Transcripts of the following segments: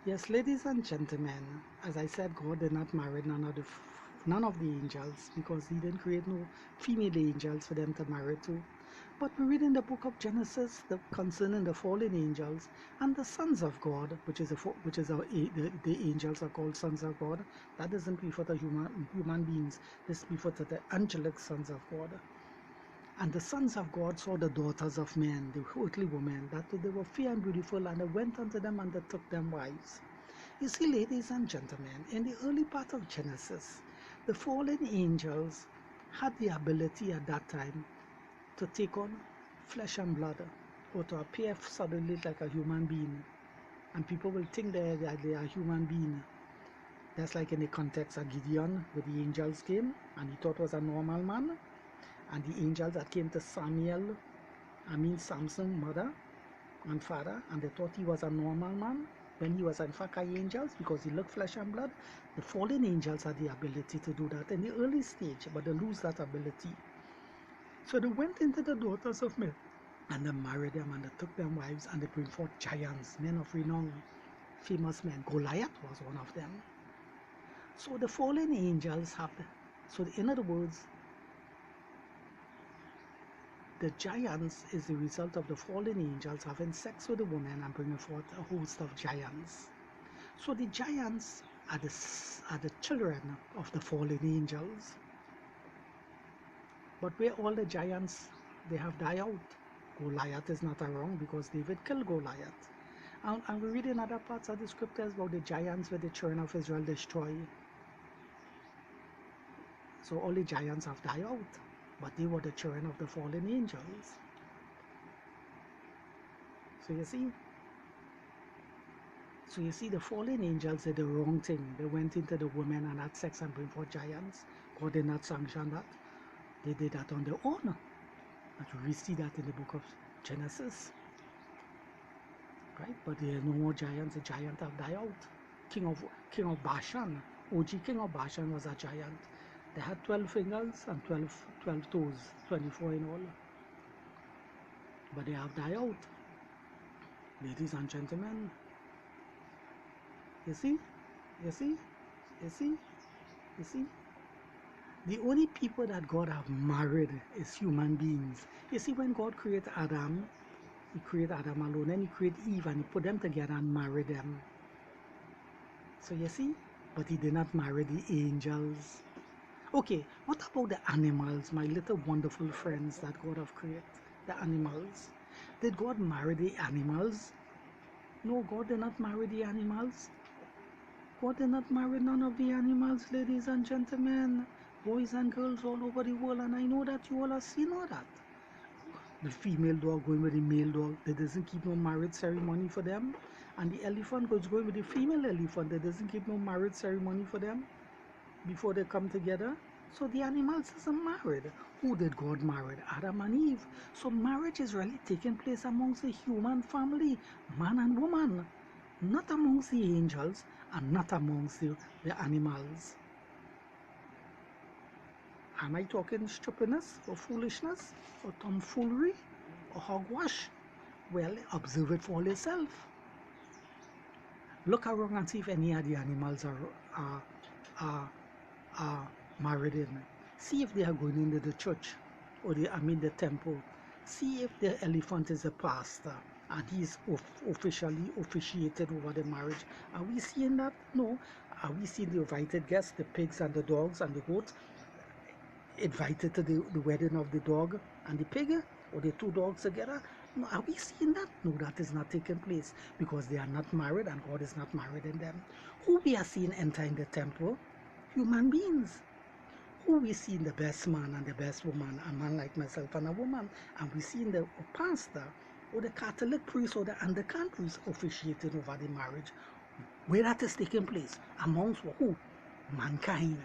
Yes, ladies and gentlemen, as I said, God did not marry none of the angels because He didn't create no female angels for them to marry to. But we read in the book of Genesis concerning the fallen angels and the sons of God, the angels are called sons of God. That doesn't refer to human beings. This refers to the angelic sons of God. And the sons of God saw the daughters of men, the earthly women, that they were fair and beautiful, and they went unto them and they took them wives. You see, ladies and gentlemen, in the early part of Genesis, the fallen angels had the ability at that time to take on flesh and blood or to appear suddenly like a human being. And people will think that they are human being. That's like in the context of Gideon, where the angels came and he thought was a normal man. And the angels that came to Samson's mother and father, and they thought he was a normal man when he was in fact angels because he looked flesh and blood. The fallen angels had the ability to do that in the early stage, but they lose that ability. So they went into the daughters of men and they married them and they took them wives and they bring forth giants, men of renown, famous men. Goliath was one of them. So the fallen angels in other words, the giants is the result of the fallen angels having sex with the woman and bringing forth a host of giants. So the giants are the children of the fallen angels. But where all the giants, they have died out. Goliath is not around because David killed Goliath. And we read in other parts of the scriptures about the giants where the children of Israel destroyed. So all the giants have died out, but they were the children of the fallen angels. So you see, the fallen angels did the wrong thing. They went into the women and had sex and bring forth giants. God did not sanction that. They did that on their own. And we see that in the book of Genesis. Right? But there are no more giants. The giants have died out. King of Bashan, OG King of Bashan was a giant. They had 12 fingers and 12 toes, 24 in all. But they have died out. Ladies and gentlemen, you see? You see? You see? You see? The only people that God have married is human beings. You see, when God created Adam, He created Adam alone, and He created Eve, and He put them together and married them. So you see, but He did not marry the angels. Okay, what about the animals, my little wonderful friends that God have created? The animals. Did God marry the animals? No, God did not marry the animals. God did not marry none of the animals, ladies and gentlemen, boys and girls all over the world, and I know that you all have seen all that. The female dog going with the male dog, that doesn't keep no marriage ceremony for them. And the elephant goes going with the female elephant, that doesn't keep no marriage ceremony for them before they come together. So the animals isn't married. Who did God marry? Adam and Eve. So marriage is really taking place amongst the human family, man and woman, not amongst the angels and not amongst the animals. Am I talking stupidness or foolishness or tomfoolery or hogwash? Well, observe it for yourself. Look around and see if any of the animals are married in. See if they are going into the church or the temple. See if the elephant is a pastor and he's officially officiated over the marriage. Are we seeing that? No. Are we seeing the invited guests, the pigs and the dogs and the goats, invited to the wedding of the dog and the pig, or the two dogs together? No, are we seeing that? No, that is not taking place because they are not married and God is not married in them. Who we are seeing enter in the temple? Human beings. Who we see the best man and the best woman, a man like myself and a woman, and we see the pastor or the Catholic priest or the Anglican priest officiating over the marriage. Where that is taking place amongst who? Mankind,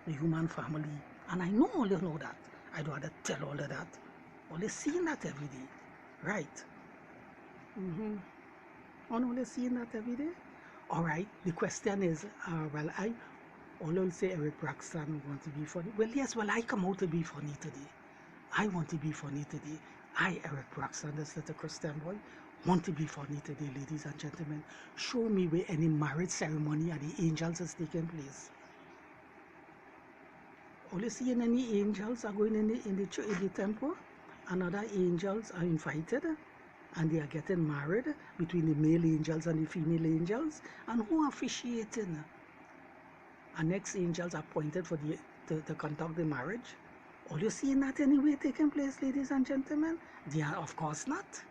the human family. And I know all you know that. I don't have to tell all of that. Only seeing that every day. Right. Only seeing that every day. Alright, the question is, I always say Eric Braxton want to be funny. Well, yes, I come out to be funny today. I want to be funny today. I, Eric Braxton, this little Christian boy, Want to be funny today, ladies and gentlemen? Show me where any marriage ceremony at the angels is taking place. Only seeing any angels are going in the temple, and other angels are invited, and they are getting married between the male angels and the female angels, and who are officiating? And next angels are appointed for to conduct the marriage. Are you seeing that anywhere taking place, ladies and gentlemen? They are, of course, not.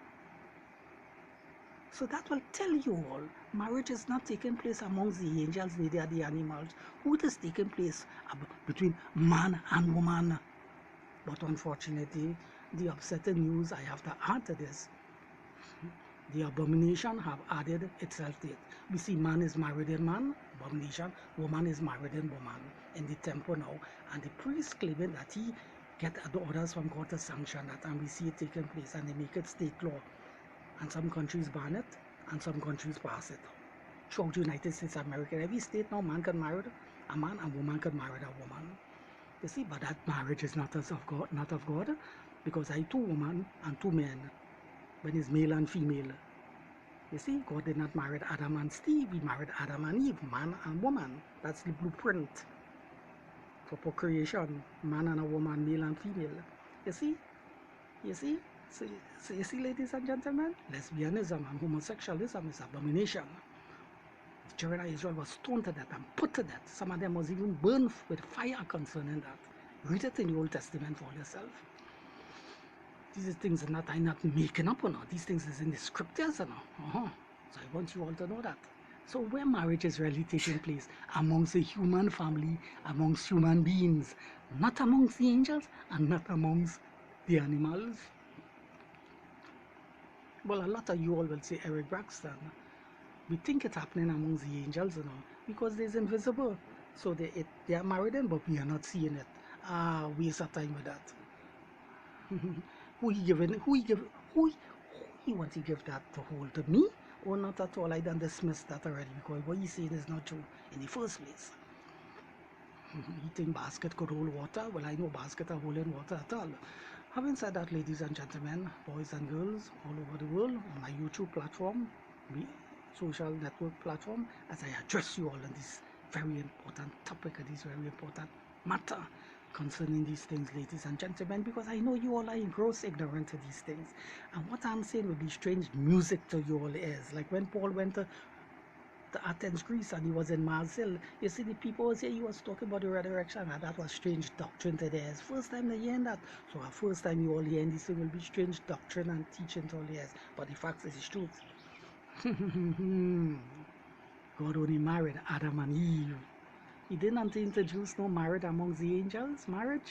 So that will tell you all, marriage is not taking place amongst the angels, neither the animals. Who is taking place between man and woman? But unfortunately, the upsetting news I have to add to this, the abomination have added itself to it. We see man is married in man, abomination, woman is married in woman in the temple now. And the priest claiming that he get the orders from God to sanction that, and we see it taking place, and they make it state law. And some countries ban it, and some countries pass it. Throughout the United States of America, every state now, man can marry a man and woman can marry a woman. You see, but that marriage is not of God, because I two women and two men, when it's male and female. You see, God did not marry Adam and Steve, he married Adam and Eve, man and woman. That's the blueprint for procreation, man and a woman, male and female. You see? So you see, ladies and gentlemen, lesbianism and homosexualism is abomination. The children of Israel was stoned to death and put to death. Some of them was even burned with fire concerning that. Read it in the Old Testament for yourself. These things are not, I'm not making up or not. These things is in the scriptures, So I want you all to know that. So where marriage is really taking place amongst the human family, amongst human beings, not amongst the angels and not amongst the animals. Well, a lot of you all will say, Eric Braxton, we think it's happening amongst the angels, because they're invisible. So they are married in, but we are not seeing it. Waste of time with that. who he want to give that to hold to me? Or not at all? I done dismissed that already, because what he's saying is not true in the first place. You think basket could hold water? Well, I know basket are holding water at all. Having said that, ladies and gentlemen, boys and girls all over the world, on my YouTube platform, social network platform, as I address you all on this very important topic, and this very important matter concerning these things, ladies and gentlemen, because I know you all are in gross ignorance of these things. And what I'm saying will be strange music to you all ears. Like when Paul went to Athens, Greece, and he was in Mars Hill, you see the people say he was talking about the resurrection, and that was strange doctrine to theirs. First time they hearing that. So our first time you all hearing this thing will be strange doctrine and teaching to all ears. But the fact is, it's truth. God only married Adam and Eve. He did not introduce no marriage amongst the angels, and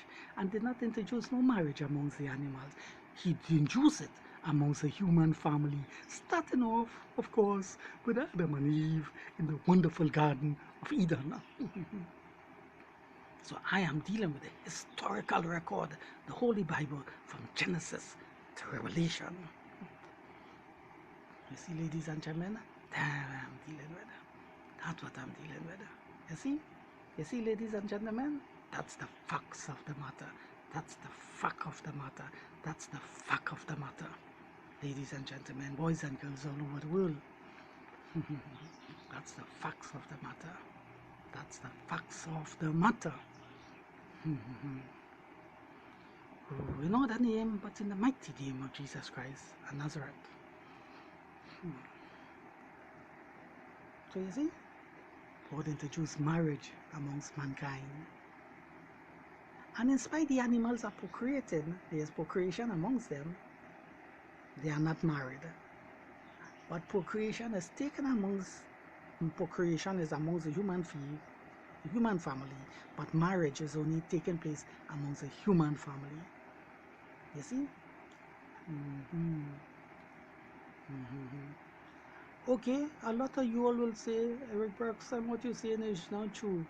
did not introduce no marriage amongst the animals. He introduced it amongst the human family, starting off, of course, with Adam and Eve in the wonderful Garden of Eden. So I am dealing with the historical record, the Holy Bible, from Genesis to Revelation. You see, ladies and gentlemen, that's what I'm dealing with. That's what I'm dealing with. You see? You see, ladies and gentlemen, that's the facts of the matter. That's the fact of the matter. That's the fact of the matter. Ladies and gentlemen, boys and girls all over the world. That's the facts of the matter. That's the facts of the matter. We know the name, but in the mighty name of Jesus Christ of Nazareth. So you see, God introduced marriage amongst mankind. And in spite the animals are procreating, there is procreation amongst them, they are not married. But procreation is taken amongst, procreation is amongst the human family, but marriage is only taking place amongst the human family. You see? Okay, a lot of you all will say, Eric Bergson, what you're saying is not true.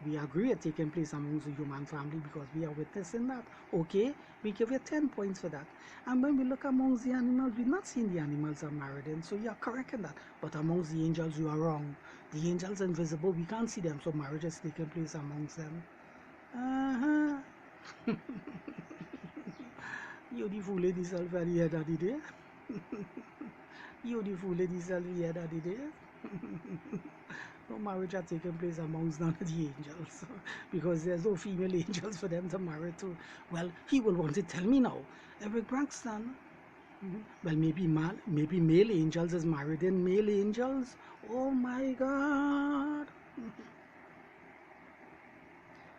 We agree it's taking place amongst the human family because we are witnessing that. Okay, we give you 10 points for that. And when we look amongst the animals, we're not seeing the animals are married in, so you are correct in that. But amongst the angels, you are wrong. The angels are invisible, we can't see them, so marriage is taking place amongst them. You the fool lady self at the end of the day. He only fooling himself here that it is. No marriage are taking place amongst none of the angels because there's no female angels for them to marry to. Well, he will want to tell me now, Eric Braxton. Well, maybe male angels is married in male angels. Oh my God.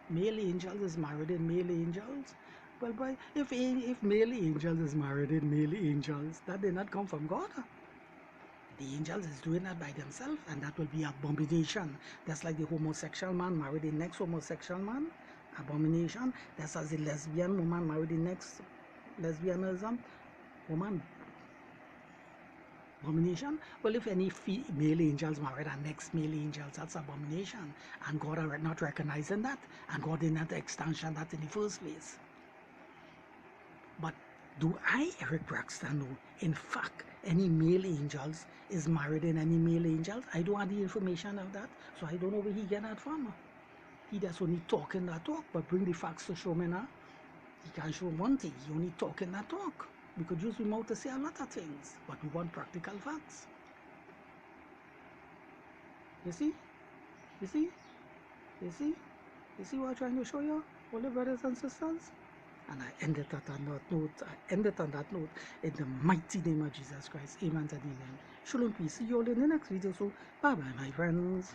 Male angels is married in male angels. Well, boy, if male angels is married in male angels, that did not come from God. The angels is doing that by themselves, and that will be abomination. That's like the homosexual man married the next homosexual man. Abomination. That's as the lesbian woman married the next lesbianism woman. Abomination. Well, if any male angels married our next male angels, that's abomination. And God are not recognizing that, and God did not extension that in the first place. But do I, Eric Braxton, know, in fact, any male angels is married in any male angels? I don't have the information of that, so I don't know where he get that from. He just only talking that talk, but bring the facts to show me now. He can't show one thing, he only talking that talk. We could use his mouth to say a lot of things, but we want practical facts. You see? You see? You see? You see what I'm trying to show you, all the brothers and sisters? And I end it on that note. I end it on that note in the mighty name of Jesus Christ. Amen and amen. Shalom, peace. See you all in the next video. So, bye bye, my friends.